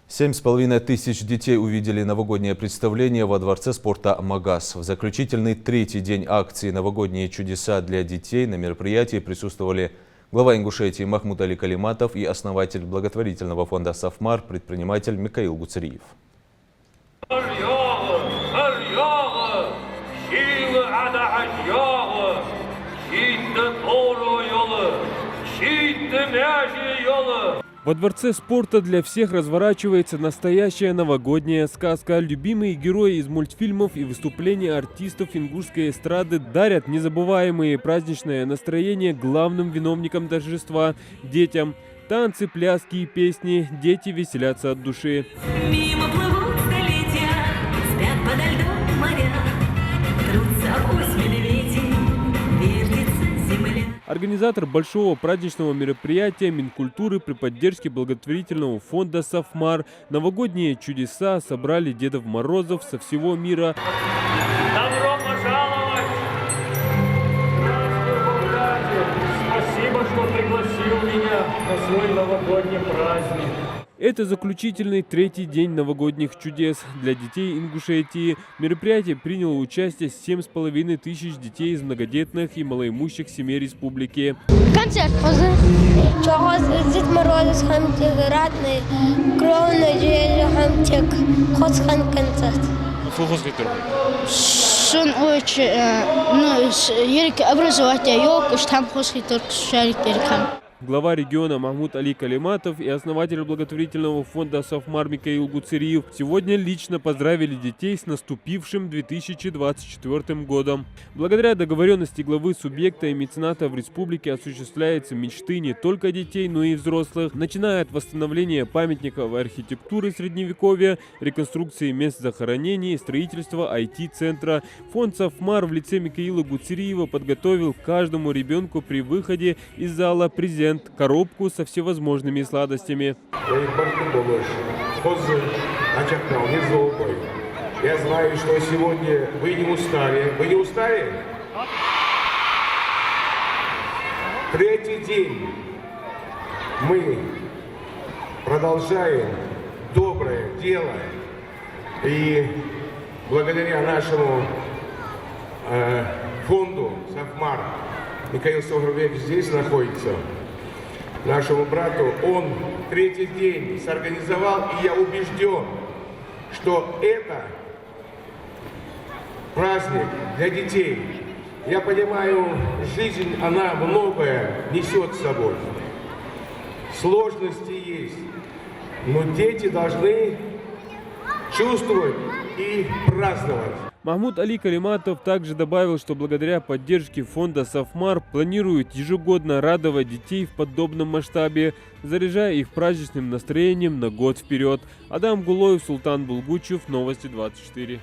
7,5 тысяч детей увидели новогоднее представление во Дворце спорта «Магаз». В заключительный третий день акции «Новогодние чудеса для детей» на мероприятии присутствовали глава Ингушетии Махмуд Али Калиматов и основатель благотворительного фонда «Сафмар» предприниматель Микаил Гуцериев. Во Дворце спорта для всех разворачивается настоящая новогодняя сказка. Любимые герои из мультфильмов и выступления артистов ингушской эстрады дарят незабываемые праздничное настроение главным виновникам торжества – детям. Танцы, пляски и песни. Дети веселятся от души. Мимо плывут столетия, спят подо льдом моря, трутся авось медведи, вертится земля. Организатор большого праздничного мероприятия Минкультуры при поддержке благотворительного фонда «Сафмар» «Новогодние чудеса» собрали Дедов Морозов со всего мира. Добро пожаловать! Спасибо, что пригласил меня на свой новогодний праздник. Это заключительный третий день новогодних чудес для детей Ингушетии. В мероприятии приняло участие 7,5 тысяч детей из многодетных и малоимущих семей республики. Концерт позы. Чогоз Дед Мороз хамтик ратный, кровный жел хамтик, хосхан концерт. Шун очень, ерик образование yok, уж там хосхитор шарик еркам. Глава региона Махмуд Али Калиматов и основатель благотворительного фонда «Сафмар» Микаил Гуцериев сегодня лично поздравили детей с наступившим 2024 годом. Благодаря договоренности главы субъекта и мецената в республике осуществляются мечты не только детей, но и взрослых, начиная от восстановления памятников архитектуры Средневековья, реконструкции мест захоронений, строительства IT-центра. Фонд «Сафмар» в лице Микаила Гуцериева подготовил каждому ребенку при выходе из зала презент, коробку со всевозможными сладостями. Я знаю, что сегодня вы не устали. Вы не устали? Третий день мы продолжаем доброе дело. И благодаря нашему фонду «Сафмар», Микаил Согрубек здесь находится, нашему брату, он третий день сорганизовал, и я убежден, что это праздник для детей. Я понимаю, жизнь, она многое несет с собой. Сложности есть, но дети должны чувствовать и праздновать. Махмуд Али Калиматов также добавил, что благодаря поддержке фонда «Сафмар» планирует ежегодно радовать детей в подобном масштабе, заряжая их праздничным настроением на год вперед. Адам Гулоев, Султан Булгучев, Новости 24.